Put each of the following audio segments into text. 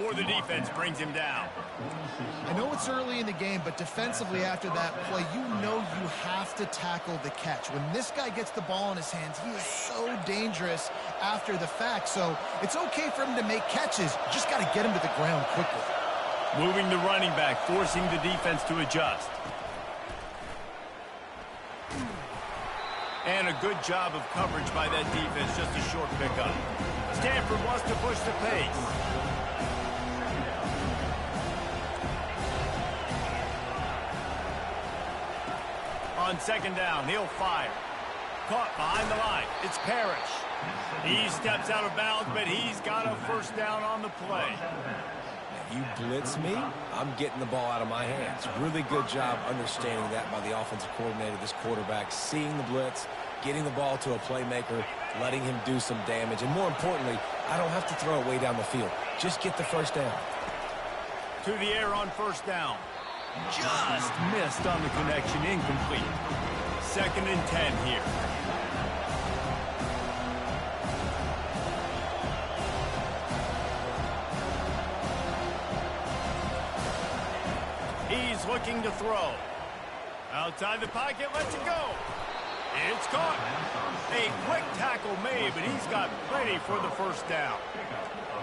before the defense brings him down. I know it's early in the game, but defensively after that play, you know you have to tackle the catch. When this guy gets the ball in his hands, he is so dangerous after the fact. So it's okay for him to make catches. You just got to get him to the ground quickly. Moving the running back, forcing the defense to adjust. And a good job of coverage by that defense, just a short pickup. Stanford wants to push the pace. On second down, he'll fire. Caught behind the line. It's Parrish. He steps out of bounds, but he's got a first down on the play. You blitz me, I'm getting the ball out of my hands. Really good job understanding that by the offensive coordinator, this quarterback, seeing the blitz, getting the ball to a playmaker, letting him do some damage. And more importantly, I don't have to throw it way down the field. Just get the first down. To the air on first down. Just missed on the connection, incomplete. 2nd and 10 here. He's looking to throw. Outside the pocket, lets it go. It's caught. A quick tackle made, but he's got plenty for the first down.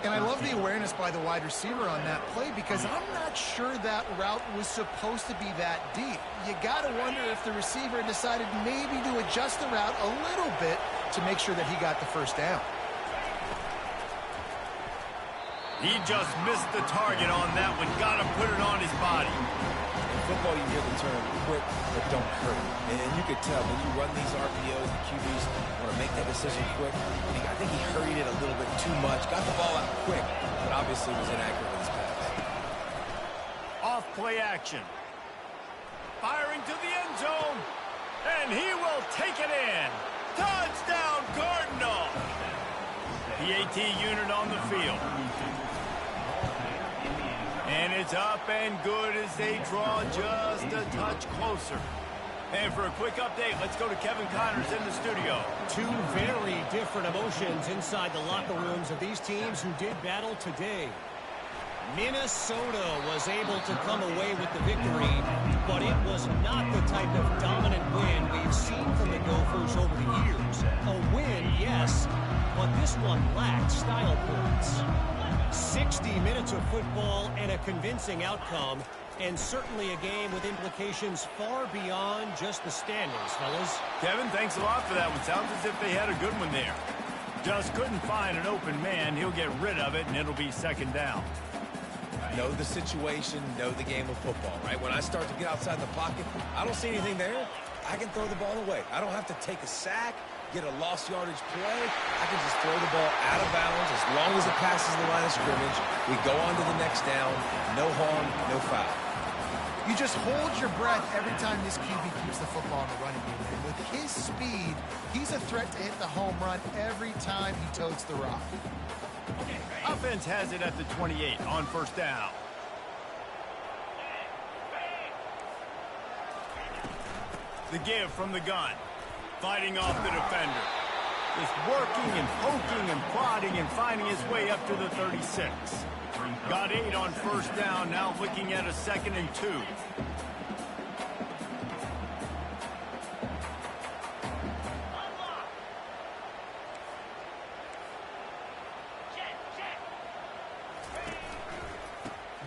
And I love the awareness by the wide receiver on that play because I'm not sure that route was supposed to be that deep. You got to wonder if the receiver decided maybe to adjust the route a little bit to make sure that he got the first down. He just missed the target on that one. Got to put it on his body. In football, you hear the term quick, but don't hurt. And you could tell when you run these RPOs, the QBs want to make that decision quick. I think he hurried it a little bit too much. Got the ball out quick, but obviously was inaccurate with his pass. Off play action. Firing to the end zone. And he will take it in. Touchdown, Cardinal. The AT unit on the field. And it's up and good as they draw just a touch closer. And for a quick update, let's go to Kevin Connors in the studio. Two very different emotions inside the locker rooms of these teams who did battle today. Minnesota was able to come away with the victory, but it was not the type of dominant win we've seen from the Gophers over the years. A win, yes, but this one lacked style points. 60 minutes of football and a convincing outcome, and certainly a game with implications far beyond just the standings, fellas. Kevin, thanks a lot for that one. Sounds as if they had a good one there. Just couldn't find an open man. He'll get rid of it, and it'll be second down. Know the situation, know the game of football, right? When I start to get outside the pocket, I don't see anything there. I can throw the ball away. I don't have to take a sack, get a lost yardage play. I can just throw the ball out of bounds as long as it passes the line of scrimmage. We go on to the next down. No harm, no foul. You just hold your breath every time this QB keeps the football in the running game. And with his speed, he's a threat to hit the home run every time he totes the rock. Offense has it at the 28 on first down. The give from the gun. Fighting off the defender. Just working and poking and prodding and finding his way up to the 36. Got 8 on first down, now looking at a 2nd and 2.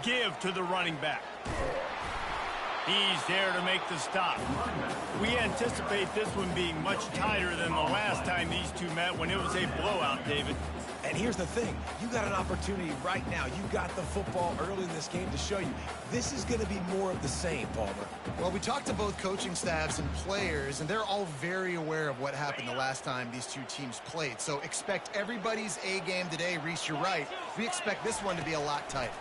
Give to the running back. He's there to make the stop. We anticipate this one being much tighter than the last time these two met when it was a blowout, David. And here's the thing. You got an opportunity right now. You got the football early in this game to show you. This is going to be more of the same, Palmer. Well, we talked to both coaching staffs and players, and they're all very aware of what happened the last time these two teams played. So expect everybody's A game today. Reese, you're right. We expect this one to be a lot tighter.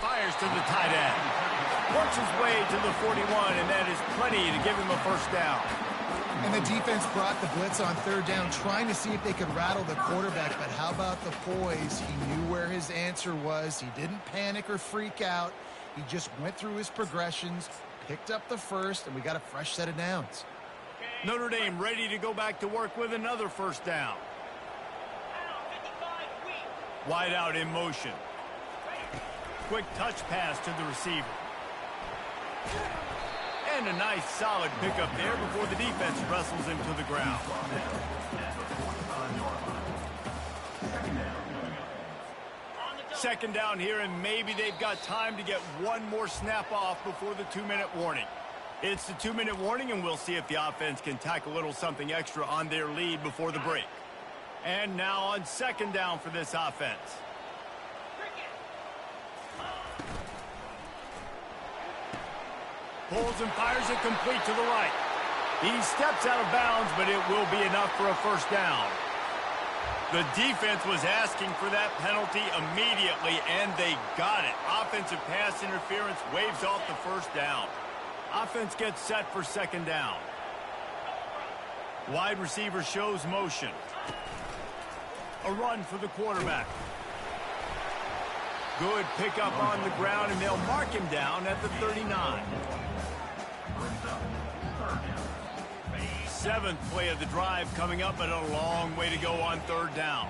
Fires to the tight end. Works his way to the 41, and that is plenty to give him a first down. And the defense brought the blitz on third down, trying to see if they could rattle the quarterback. But how about the poise? He knew where his answer was. He didn't panic or freak out. He just went through his progressions, picked up the first, and we got a fresh set of downs. Notre Dame ready to go back to work with another first down. Wide out in motion. Quick touch pass to the receiver. And a nice solid pickup there before the defense wrestles him to the ground. Second down here, and maybe they've got time to get one more snap off before the 2-minute warning. It's the 2-minute warning, and we'll see if the offense can tack a little something extra on their lead before the break. And now on second down for this offense. Pulls and fires it complete to the right. He steps out of bounds, but it will be enough for a first down. The defense was asking for that penalty immediately, and they got it. Offensive pass interference waves off the first down. Offense gets set for second down. Wide receiver shows motion. A run for the quarterback. Good pickup on the ground, and they'll mark him down at the 39. Seventh play of the drive coming up, but a long way to go on third down.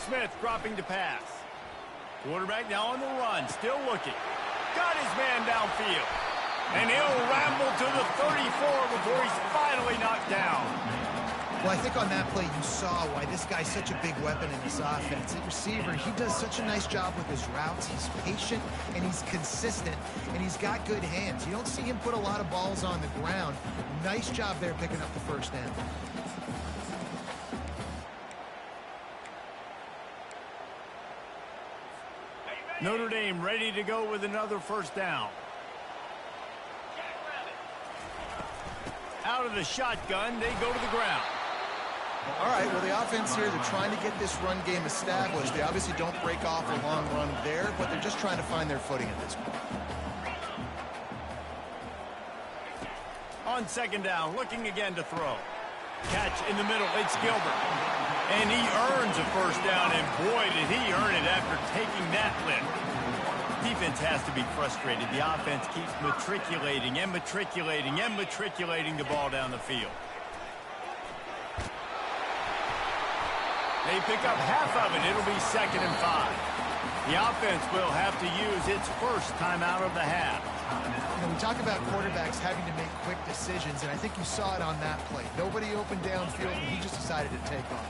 Smith dropping to pass. Quarterback now on the run, still looking. Got his man downfield. And he'll ramble to the 34 before he's finally knocked down. Well, I think on that play you saw why this guy's such a big weapon in this offense. The receiver, he does such a nice job with his routes. He's patient, and he's consistent, and he's got good hands. You don't see him put a lot of balls on the ground. Nice job there picking up the first down. Notre Dame ready to go with another first down. Out of the shotgun, they go to the ground. All right, well, the offense here, they're trying to get this run game established. They obviously don't break off a long run there, but they're just trying to find their footing at this point. On second down, looking again to throw. Catch in the middle, it's Gilbert. And he earns a first down, and boy, did he earn it after taking that lift. Defense has to be frustrated. The offense keeps matriculating and matriculating and matriculating the ball down the field. They pick up half of it. It'll be 2nd and 5. The offense will have to use its first timeout of the half. You know, we talk about quarterbacks having to make quick decisions, and I think you saw it on that play. Nobody opened downfield, and he just decided to take off.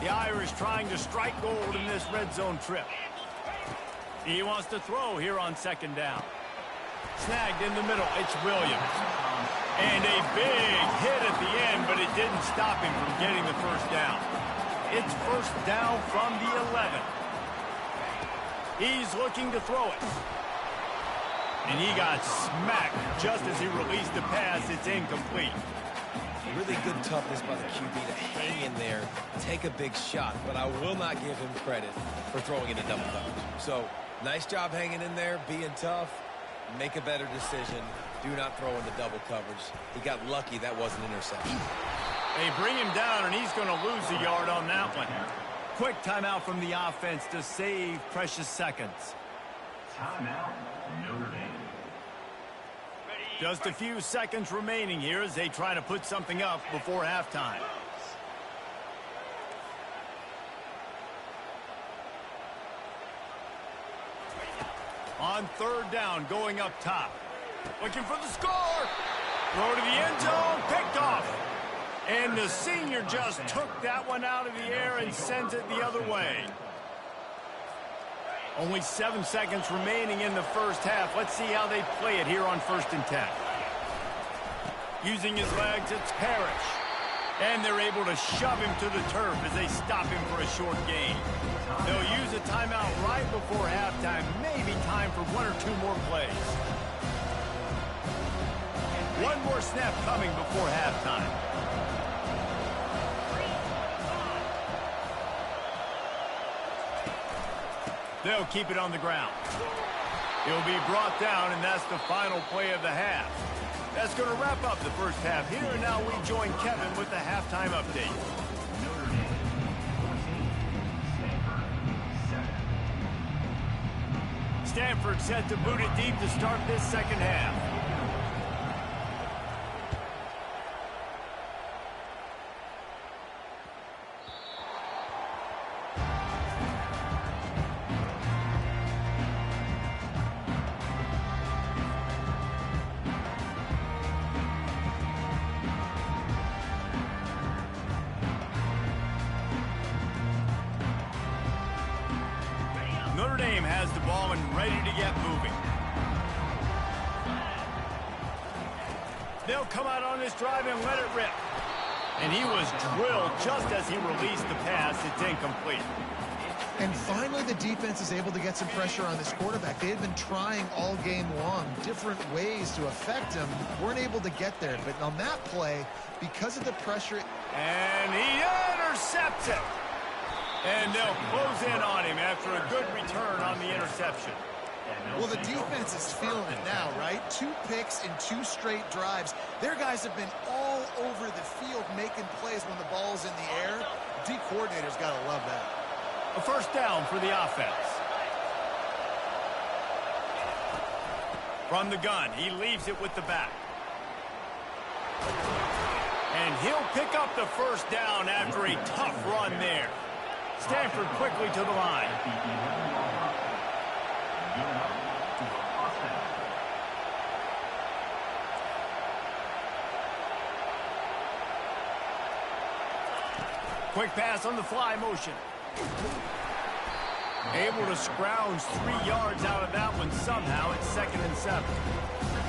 The Irish trying to strike gold in this red zone trip. He wants to throw here on second down. Snagged in the middle, it's Williams. And a big hit at the end, but it didn't stop him from getting the first down. It's first down from the 11. He's looking to throw it. And he got smacked just as he released the pass. It's incomplete. Really good toughness by the QB to hang in there, take a big shot, but I will not give him credit for throwing it a double coverage. So, nice job hanging in there, being tough, make a better decision. Do not throw into double coverage. He got lucky that wasn't an interception. They bring him down, and he's going to lose a yard on that one. Quick timeout from the offense to save precious seconds. Timeout, Notre Dame. Just a few seconds remaining here as they try to put something up before halftime. On third down, going up top. Looking for the score. Throw to the end zone, picked off. And the senior just took that one out of the air and sends it the other way. Only 7 seconds remaining in the first half. Let's see how they play it here on 1st and 10. Using his legs, it's Parrish. And they're able to shove him to the turf as they stop him for a short gain. They'll use a timeout right before halftime. Maybe time for 1 or 2 more plays. One more snap coming before halftime. They'll keep it on the ground. He'll be brought down, and that's the final play of the half. That's going to wrap up the first half here, and now we join Kevin with the halftime update. Notre Dame 14, Stanford 7. Stanford set to boot it deep to start this second half. Dame has the ball and ready to get moving. They'll come out on this drive and let it rip. And he was drilled just as he released the pass. It's incomplete. And finally, the defense is able to get some pressure on this quarterback. They had been trying all game long, different ways to affect him. Weren't able to get there. But on that play, because of the pressure... And he intercepts it. And they'll close in on him after a good return on the interception. Well, the defense is feeling it now, right? 2 picks in 2 straight drives. Their guys have been all over the field making plays when the ball's in the air. D coordinator's got to love that. A first down for the offense. From the gun, he leaves it with the back. And he'll pick up the first down after a tough run there. Stanford quickly to the line. Quick pass on the fly motion. Able to scrounge 3 yards out of that one somehow. It's 2nd and 7.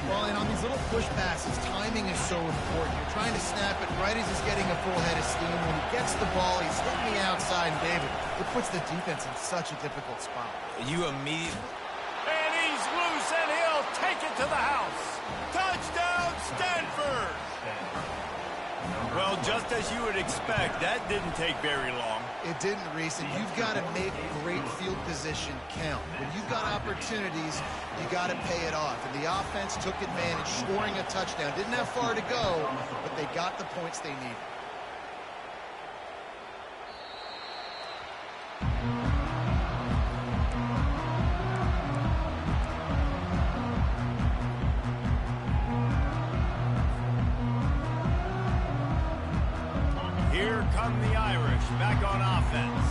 Well, and on these little push passes, timing is so important. You're trying to snap it right as he's getting a full head of steam. When he gets the ball, he's hitting the outside, and David, it puts the defense in such a difficult spot. You immediately... And he's loose, and he'll take it to the house. Touchdown, Stanford! Well, just as you would expect, that didn't take very long. It didn't, Reese, and you've got to make great field position count. When you've got opportunities, you got to pay it off. And the offense took advantage, scoring a touchdown. Didn't have far to go, but they got the points they needed. Here come the Irish back on offense.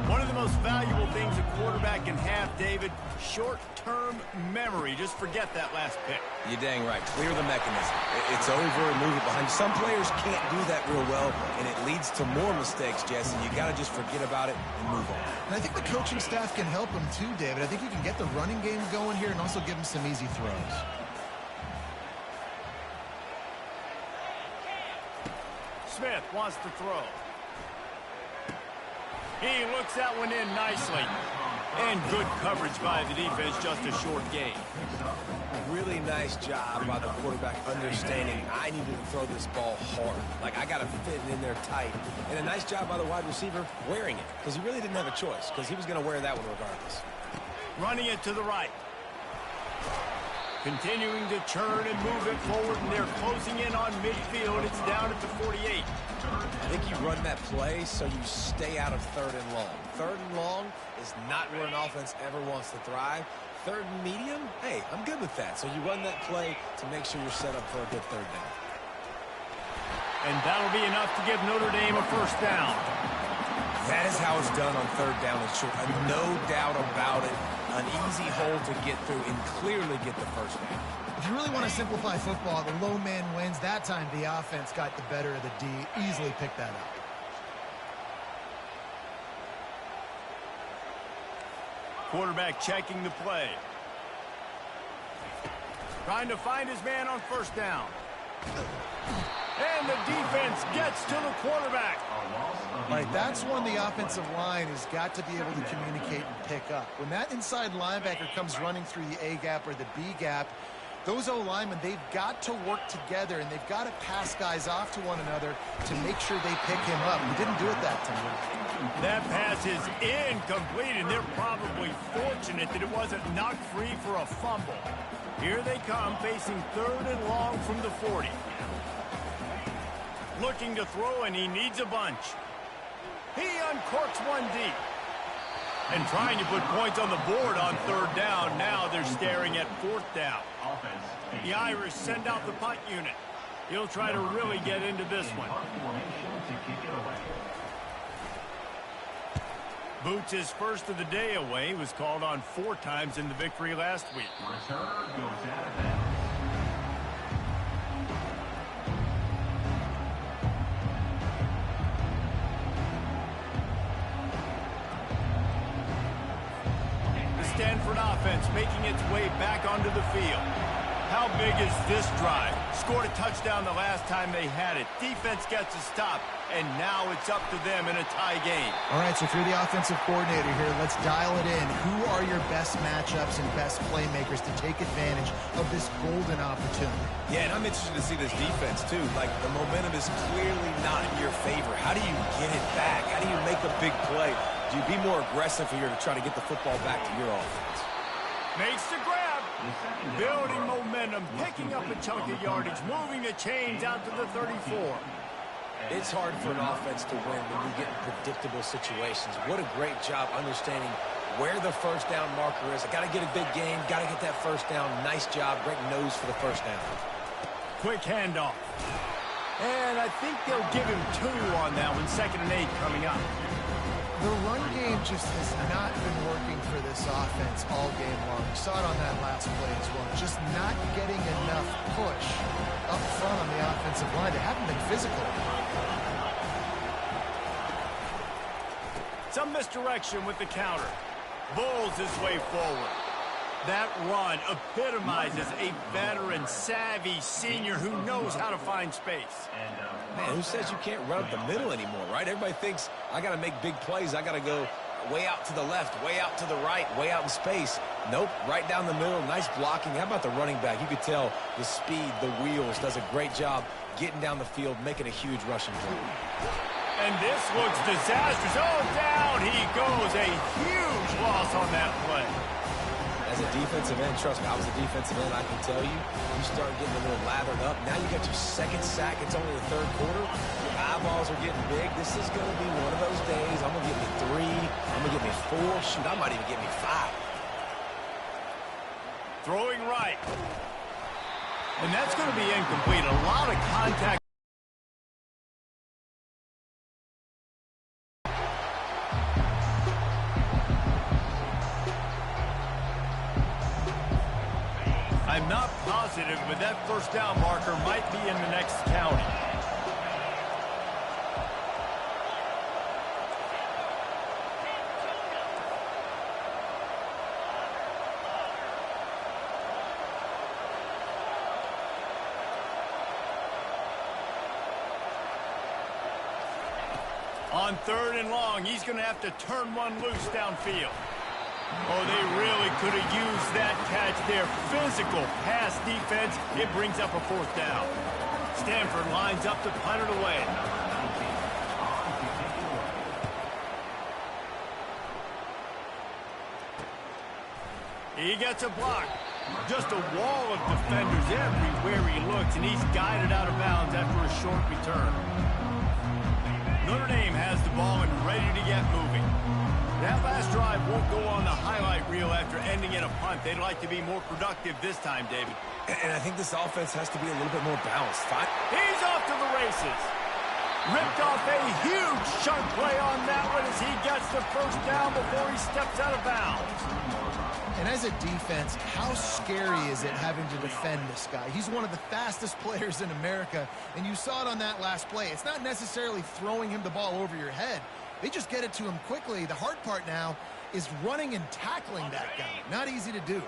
One of the most valuable things a quarterback can have, David, short-term memory. Just forget that last pick. You're dang right. Clear the mechanism. It's over and move it behind. Some players can't do that real well, and it leads to more mistakes, Jesse. You got to just forget about it and move on. And I think the coaching staff can help him too, David. I think you can get the running game going here and also give him some easy throws. Smith wants to throw. He looks that one in nicely. And good coverage by the defense, just a short gain. Really nice job by the quarterback understanding I needed to throw this ball hard. Like, I got to fit it in there tight. And a nice job by the wide receiver wearing it, because he really didn't have a choice, because he was going to wear that one regardless. Running it to the right. Continuing to churn and move it forward, and they're closing in on midfield. It's down at the 48. I think you run that play so you stay out of 3rd and long. 3rd and long is not where an offense ever wants to thrive. 3rd and medium, hey, I'm good with that. So you run that play to make sure you're set up for a good 3rd down. And that'll be enough to give Notre Dame a first down. That is how it's done on 3rd down and short. No doubt about it. An easy hole to get through and clearly get the first down. If you really want to simplify football, the low man wins. That time the offense got the better of the D. Easily picked that up. Quarterback checking the play. Trying to find his man on first down. And the defense gets to the quarterback. Right, that's when the offensive line has got to be able to communicate and pick up. When that inside linebacker comes running through the A gap or the B gap, those O-linemen, they've got to work together, and they've got to pass guys off to one another to make sure they pick him up. We didn't do it that time. That pass is incomplete, and they're probably fortunate that it wasn't knocked free for a fumble. Here they come, facing 3rd and long from the 40. Looking to throw, and he needs a bunch. He uncorks one deep. And trying to put points on the board on 3rd down. Now they're staring at 4th down. The Irish send out the punt unit. He'll try to really get into this one. Boots' first of the day away, was called on 4 times in the victory last week. Returner goes out of bounds. Stanford offense making its way back onto the field. How big is this drive? Scored a touchdown the last time they had it. Defense gets a stop, and now it's up to them in a tie game. All right, so if you're the offensive coordinator here, let's dial it in. Who are your best matchups and best playmakers to take advantage of this golden opportunity? Yeah, and I'm interested to see this defense, too. Like, the momentum is clearly not in your favor. How do you get it back? How do you make a big play? Do you be more aggressive here to try to get the football back to your offense? Makes the grab. Building momentum, picking up a chunk of yardage, moving the chains out to the 34. It's hard for an offense to win when you get in predictable situations. What a great job understanding where the first down marker is. I got to get a big game, got to get that first down. Nice job, great nose for the first down. Quick handoff. And I think they'll give him 2 on that one. 2nd and 8 coming up. The run game just has not been working for this offense all game long. We saw it on that last play as well. Just not getting enough push up front on the offensive line. They haven't been physical. Some misdirection with the counter. Bulls his way forward. That run epitomizes a veteran, savvy senior who knows how to find space. Man, who says you can't run up the middle anymore, right? Everybody thinks I got to make big plays. I got to go way out to the left, way out to the right, way out in space. Nope, right down the middle. Nice blocking. How about the running back? You could tell the speed, the wheels, does a great job getting down the field, making a huge rushing play. And this looks disastrous. Oh, down he goes. A huge loss on that play. As a defensive end, trust me, I was a defensive end, I can tell you, you start getting a little lathered up. Now you got your 2nd sack. It's only the 3rd quarter. Your eyeballs are getting big. This is going to be one of those days. I'm going to get me 3. I'm going to get me 4. Shoot, I might even get me 5. Throwing right. And that's going to be incomplete. A lot of contact. I'm not positive, but that first down marker might be in the next county. On 3rd and long, he's going to have to turn one loose downfield. Oh, they really could have used that catch there. Physical pass defense. It brings up a 4th down. Stanford lines up to punt it away. He gets a block. Just a wall of defenders everywhere he looks, and he's guided out of bounds after a short return. Notre Dame has the ball and ready to get moving. That last drive won't go on the highlight reel after ending in a punt. They'd like to be more productive this time, David. And I think this offense has to be a little bit more balanced. He's off to the races. Ripped off a huge chunk play on that one as he gets the first down before he steps out of bounds. And as a defense, how scary is it having to defend this guy? He's one of the fastest players in America, and you saw it on that last play. It's not necessarily throwing him the ball over your head. They just get it to him quickly. The hard part now is running and tackling that guy. Not easy to do.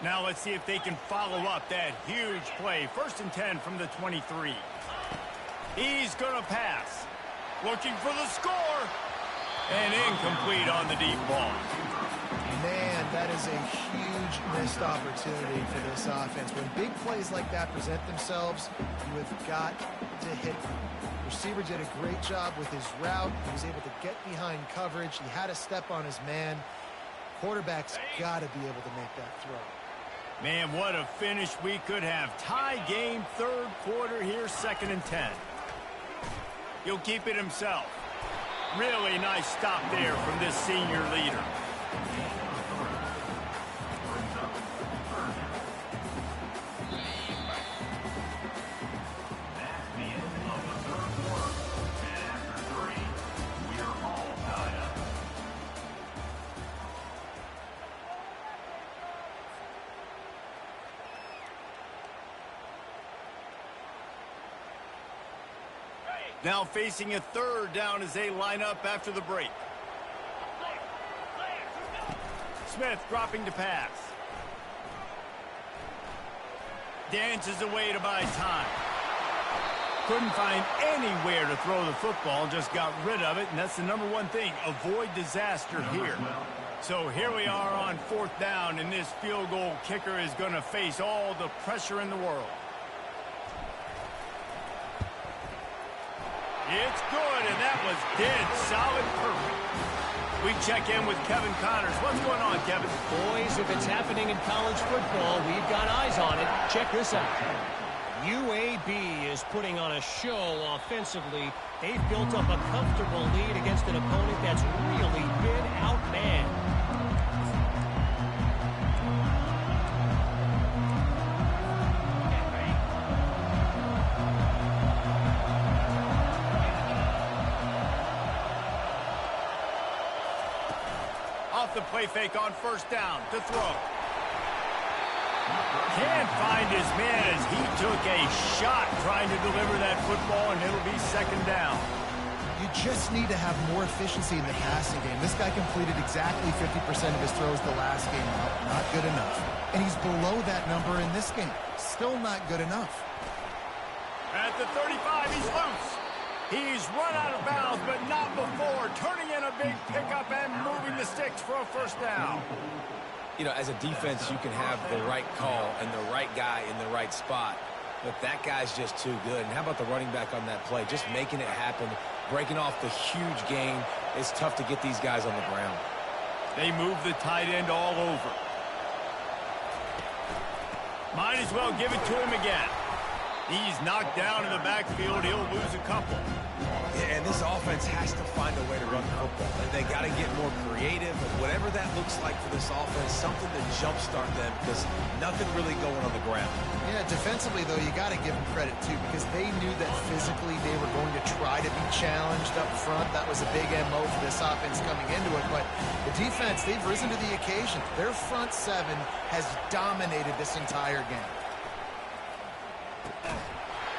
Now let's see if they can follow up that huge play. 1st and 10 from the 23. He's going to pass. Looking for the score. And incomplete on the deep ball. Man, that is a huge missed opportunity for this offense. When big plays like that present themselves, you have got to hit them. Receiver did a great job with his route. He was able to get behind coverage. He had a step on his man. Quarterback's got to be able to make that throw. Man, what a finish we could have. Tie game, 3rd quarter here, 2nd and 10. He'll keep it himself. Really nice stop there from this senior leader. Now facing a 3rd down as they line up after the break. Smith dropping to pass. Dances away to buy time. Couldn't find anywhere to throw the football, just got rid of it, and that's the number one thing. Avoid disaster here. So here we are on 4th down, and this field goal kicker is going to face all the pressure in the world. It's good, and that was dead solid perfect. We check in with Kevin Connors. What's going on, Kevin? Boys, if it's happening in college football, we've got eyes on it. Check this out. UAB is putting on a show offensively. They've built up a comfortable lead against an opponent that's really been outmanned. Off the play fake on 1st down to throw. Can't find his man as he took a shot trying to deliver that football, and it'll be 2nd down. You just need to have more efficiency in the passing game. This guy completed exactly 50% of his throws the last game. Not good enough. And he's below that number in this game. Still not good enough. At the 35, he's loose. He's run out of bounds, but not before turning in a big pickup and moving the sticks for a 1st down. You know, as a defense, you can have the right call and the right guy in the right spot, but that guy's just too good. And how about the running back on that play? Just making it happen, breaking off the huge gain. It's tough to get these guys on the ground. They move the tight end all over. Might as well give it to him again. He's knocked down in the backfield. He'll lose a couple. Yeah, and this offense has to find a way to run the football. They got to get more creative, and whatever that looks like for this offense, something to jumpstart them, because nothing really going on the ground. Yeah, defensively, though, you got to give them credit, too, because they knew that physically they were going to try to be challenged up front. That was a big MO for this offense coming into it, but the defense, they've risen to the occasion. Their front 7 has dominated this entire game.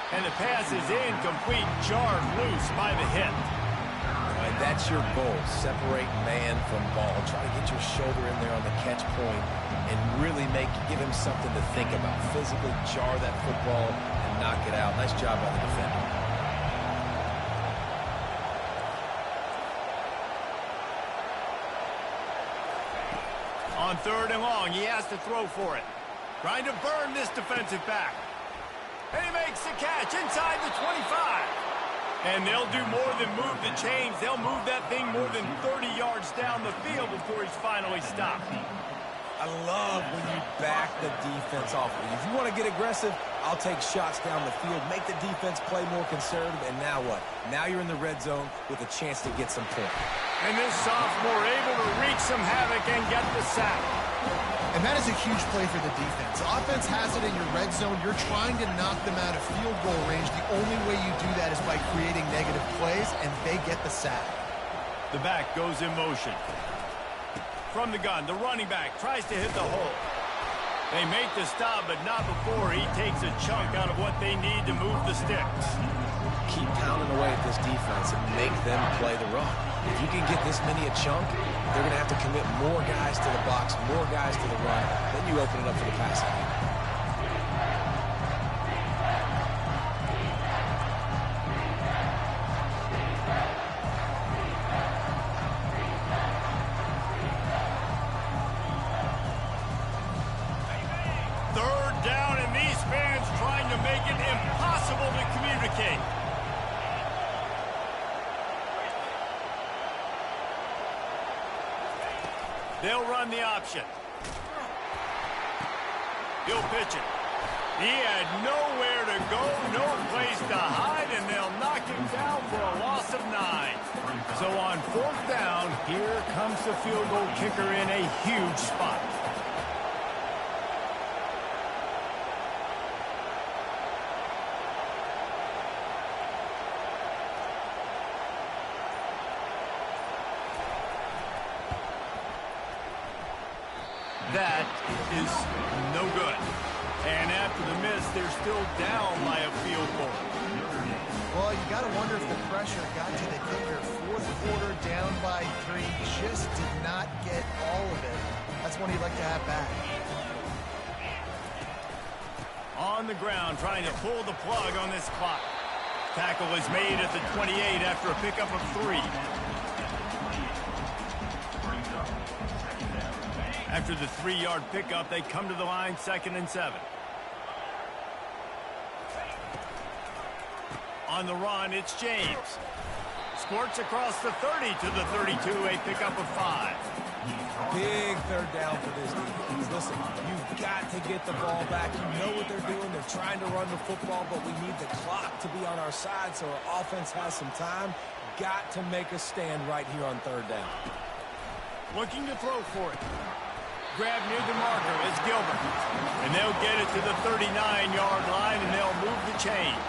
And the pass is incomplete, jarred loose by the hit. And that's your goal, separate man from ball. Try to get your shoulder in there on the catch point and really give him something to think about. Physically jar that football and knock it out. Nice job by the defender. On 3rd and long, he has to throw for it. Trying to burn this defensive back. And he makes the catch inside the 25. And they'll do more than move the chains. They'll move that thing more than 30 yards down the field before he's finally stopped. I love when you back the defense off. If you want to get aggressive, I'll take shots down the field, make the defense play more conservative, and now what? Now you're in the red zone with a chance to get some points. And this sophomore able to wreak some havoc and get the sack. And that is a huge play for the defense. Offense has it in your red zone. You're trying to knock them out of field goal range. The only way you do that is by creating negative plays, and they get the sack. The back goes in motion. From the gun, the running back tries to hit the hole. They make the stop, but not before he takes a chunk out of what they need to move the sticks. Keep pounding away at this defense and make them play the run. If you can get this many a chunk, they're going to have to commit more guys to the box, more guys to the run. Then you open it up for the passing game. Third down, and these fans trying to make it impossible to communicate. They'll run the option. He'll pitch it. He had nowhere to go, no place to hide, and they'll knock him down for a loss of 9. So on 4th down, here comes the field goal kicker in a huge spot. That is no good. And after the miss, they're still down by a field goal. Well, you got to wonder if the pressure got to the kicker. 4th quarter, down by 3, just did not get all of it That's one he'd like to have back. On the ground, trying to pull the plug on this clock. Tackle is made at the 28 after a pickup of 3. After the 3-yard pickup, they come to the line, 2nd and 7. On the run, it's James. Squirts across the 30 to the 32, a pickup of 5. Big third down for this defense. Listen, you've got to get the ball back. You know what they're doing. They're trying to run the football, but we need the clock to be on our side so our offense has some time. Got to make a stand right here on 3rd down. Looking to throw for it. Grab near the marker is Gilbert. And they'll get it to the 39-yard line, and they'll move the chains.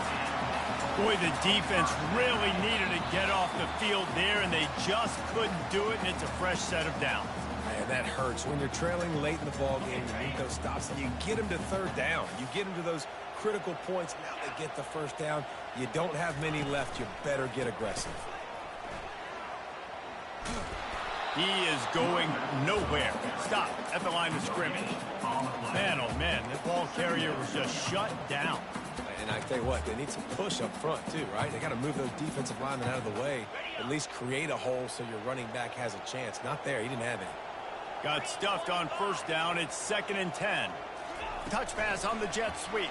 Boy, the defense really needed to get off the field there, and they just couldn't do it, and it's a fresh set of downs. Man, that hurts. When you're trailing late in the ball game, you need those stops, and you get them to 3rd down. You get them to those critical points. Now they get the 1st down. You don't have many left. You better get aggressive. He is going nowhere. Stop at the line of scrimmage. Man, oh man, the ball carrier was just shut down. And I tell you what, they need some push up front too, right? They got to move those defensive linemen out of the way, at least create a hole so your running back has a chance. Not there. He didn't have any. Got stuffed on 1st down. It's 2nd and 10. Touch pass on the jet sweep.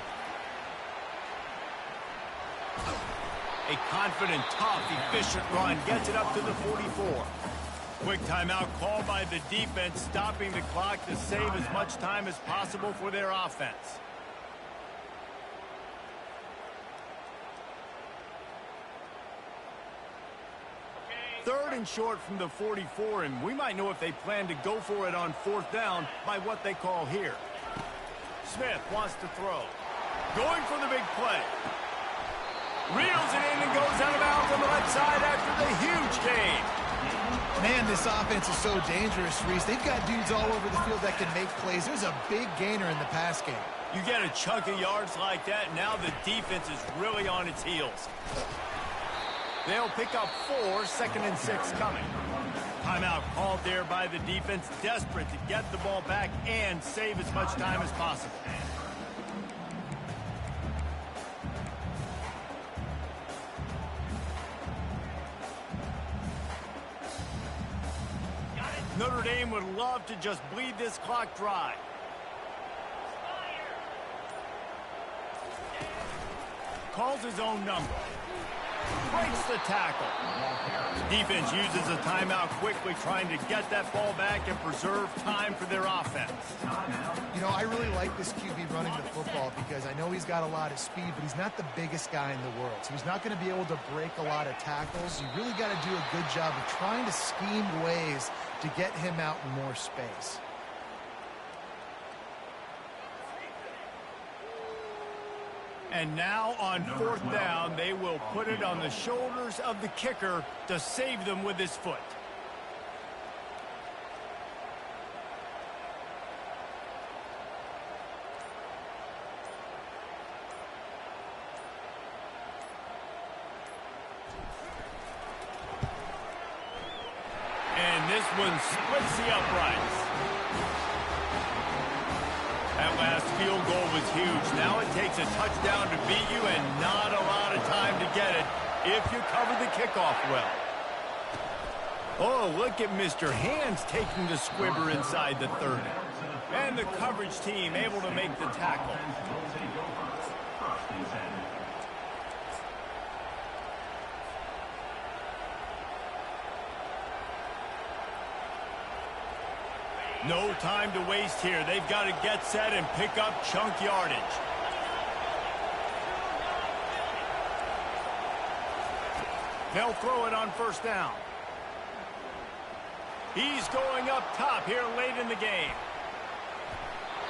A confident, tough, efficient run gets it up to the 44. Quick timeout called by the defense, stopping the clock to save as much time as possible for their offense. Third and short from the 44, and we might know if they plan to go for it on 4th down by what they call here. Smith wants to throw. Going for the big play. Reels it in and goes out of bounds on the left side after the huge gain. Man, this offense is so dangerous, Reese. They've got dudes all over the field that can make plays. There's a big gainer in the pass game. You get a chunk of yards like that, now the defense is really on its heels. They'll pick up 4, 2nd and 6 coming. Timeout called there by the defense, desperate to get the ball back and save as much time as possible. Notre Dame would love to just bleed this clock dry. Calls his own number. Breaks the tackle. Defense uses a timeout quickly, trying to get that ball back and preserve time for their offense. You know, I really like this QB running the football because I know he's got a lot of speed, but he's not the biggest guy in the world. So he's not going to be able to break a lot of tackles. You really got to do a good job of trying to scheme ways to get him out in more space. And now on 4th down, they will put it on the shoulders of the kicker to save them with his foot. And this one splits the uprights. That last field goal was huge. Now it takes a touchdown to beat you and not a lot of time to get it if you cover the kickoff well. Oh, look at Mr. Hands taking the squibber inside the 30. And the coverage team able to make the tackle. No time to waste here. They've got to get set and pick up chunk yardage. They'll throw it on 1st down. He's going up top here late in the game.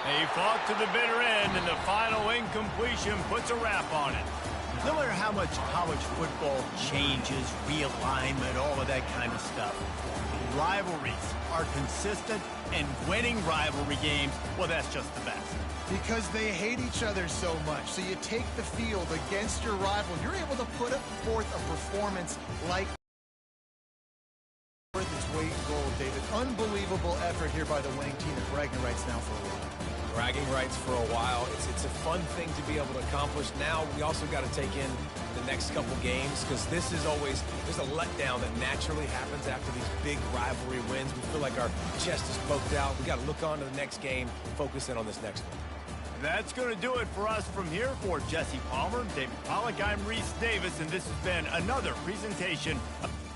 They fought to the bitter end, and the final incompletion puts a wrap on it. No matter how much college football changes, realignment, all of that kind of stuff, rivalries are consistent, and winning rivalry games, well, that's just the best. Because they hate each other so much. So you take the field against your rival. You're able to put forth a performance like it's weight in gold, David. Unbelievable effort here by the winning team at bragging rights now for a while. Bragging rights for a while. It's a fun thing to be able to accomplish. Now we also got to take in the next couple games because this is always, there's a letdown that naturally happens after these big rivalry wins. We feel like our chest is poked out. We got to look on to the next game, focus in on this next one. That's going to do it for us from here. For Jesse Palmer, David Pollack, I'm Reese Davis, and this has been another presentation of